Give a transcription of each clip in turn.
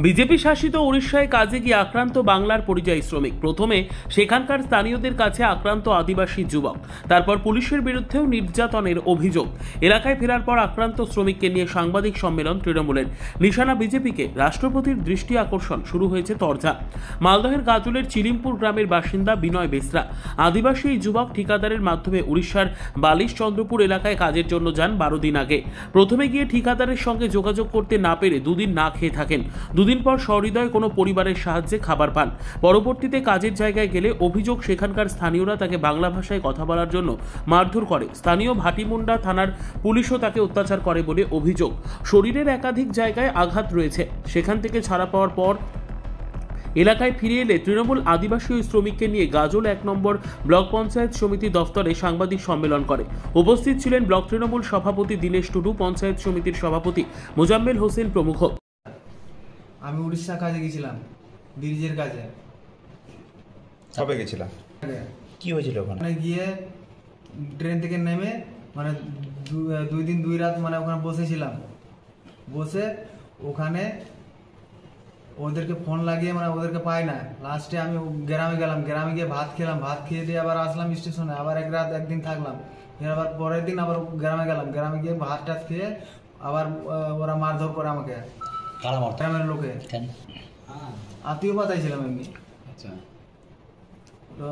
BJP শাসিত উড়িষ্যায় কাজে গিয়ে আক্রান্ত বাংলার পরিযায়ী শ্রমিক। প্রথমে সেখানকার স্থানীয়দের কাছে আক্রান্ত আদিবাসী যুবক, তারপর পুলিশের বিরুদ্ধেও নির্যাতনের অভিযোগ। এলাকায় ফেরার পর আক্রান্ত শ্রমিককে নিয়ে সাংবাদিক সম্মেলন তৃণমূলের। নিশানা বিজেপিকে, রাষ্ট্রপতির দৃষ্টি আকর্ষণ, শুরু হয়েছে তরজা। মালদহের গাজলের চিলিমপুর গ্রামের বাসিন্দা বিনয় বেসরা। আদিবাসী এই যুবক ঠিকাদারের মাধ্যমে উড়িষ্যার বালিশ চন্দ্রপুর এলাকায় কাজের জন্য যান 12 দিন আগে। প্রথমে গিয়ে ঠিকাদারের সঙ্গে যোগাযোগ করতে না পেরে দুদিন না খেয়ে থাকেন। দুদিন পর সহৃদয় কোনো পরিবারের সাহায্যে খাবার পান। পরবর্তীতে কাজের জায়গায় গেলে অভিযোগ সেখানকার স্থানীয়রা তাকে বাংলা ভাষায় কথা বলার জন্য মারধর করে। স্থানীয় ভাটিমুন্ডা থানার পুলিশও তাকে অত্যাচার করে বলে অভিযোগ। শরীরের একাধিক জায়গায় আঘাত রয়েছে। সেখান থেকে ছাড়া পাওয়ার পর এলাকায় ফিরে এলে তৃণমূল আদিবাসী ওই শ্রমিককে নিয়ে গাজল 1 নম্বর ব্লক পঞ্চায়েত সমিতি দফতরে সাংবাদিক সম্মেলন করে। উপস্থিত ছিলেন ব্লক তৃণমূল সভাপতি দীনেশ টুডু, পঞ্চায়েত সমিতির সভাপতি মোজাম্মেল হোসেন প্রমুখ। আমি উড়িষ্যা কাজে গেছিলাম, ব্রিজের কাজে। কবে গেছিলাম? কি হয়েছিল ওখানে? গিয়ে ট্রেন থেকে নেমে মানে 2 দিন 2 রাত মানে ওখানে বসেছিলাম। বসে ওখানে ওদেরকে ফোন লাগিয়ে মানে ওদেরকে পাই না। লাস্টে আমি গ্রামে গেলাম, গ্রামে গিয়ে ভাত খেলাম, ভাত খেয়ে দিয়ে আবার আসলাম স্টেশনে, আবার 1 রাত 1 দিন থাকলাম। আবার পরের দিন আবার গ্রামে গেলাম, গ্রামে গিয়ে ভাত টাত খেয়ে আবার ওরা মারধর করে আমাকে। গ্রামের লোকে আত্মীয় পাতাইছিলাম এমনি। আচ্ছা, তো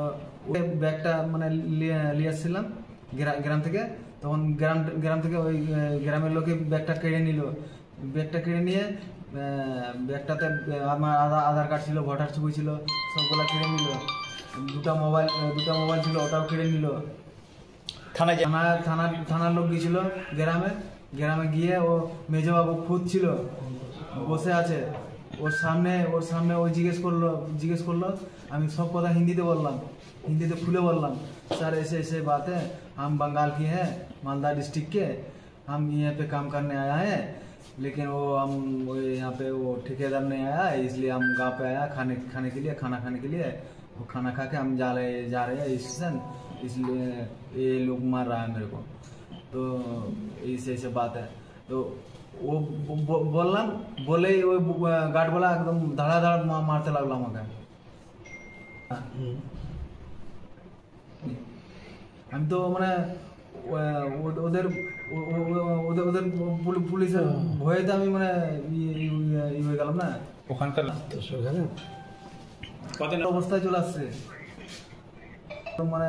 ওই ব্যাগটা মানে নিয়ে আসছিলাম গ্রাম থেকে। তখন গ্রাম থেকে ওই গ্রামের লোকে ব্যাগটা কেড়ে নিল। ব্যাগটা কেড়ে নিয়ে ব্যাগটাতে আমার আধার কার্ড ছিল, ভোটার ছবি ছিল, সবগুলা কেড়ে নিল। দুটা মোবাইল ছিল, ওটাও কেড়ে নিল। থানার লোক গিয়েছিল গ্রামে গিয়ে ও মেজবাবু খুঁজছিল, বসে আছে ওর সামনে ও জিজ্ঞেস করলো। আমি সব কথা हिंदी বললাম, हिंदी खुले बोललाम, सर ऐसे बात है, हम बंगाल की है, मालदा डिस्ट्रिक्ट के, हम यहाँ पे काम करने आया है, लेकिन हम यहाँ पे वो ठेकेदार नहीं आया, इसलिए हम गाँव पे आया खाने के लिए, खाना खाने के लिए। वो खाना खा के हम जा रहे हैं स्टेशन, इसलिए ये लोग मार रहा है मेरे को। तो ऐसे बात है। तो वो বললাম, বলেই ওই গার্ডওয়ালা একদম ধাড়াধাড় মারতে লাগলো আমাকে। আমি তো মানে ওদের পুলিশের ভয়েতে আমি মানে হয়ে গেলাম না। ওখানকার অবস্থায় চলে আসছে, মানে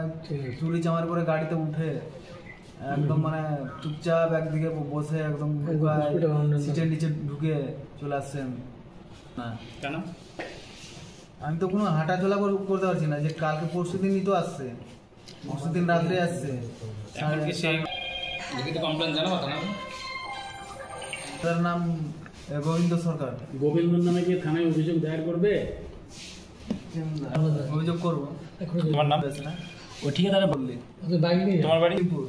চুরি চামার করে গাড়িতে উঠে একদম মানে চুপচাপ একদিকে বসে একদম সিটের নিচে ঢুকে চলে আসছেন না। কেন? আমি তো কোনো হাঁটা চলা করতে পারছি না। যে কালকে পরশু দিনই তো আসছে, পরশু দিন রাত্রে আসছে। তার নাম গোবিন্দ সরকার। গোবিন্দর নামে কি থানায় অভিযোগ দায়ের করবে? অভিযোগ করবো। তোমার নাম? ও ঠিকাদার বললি তোমার বাড়ি? পুর।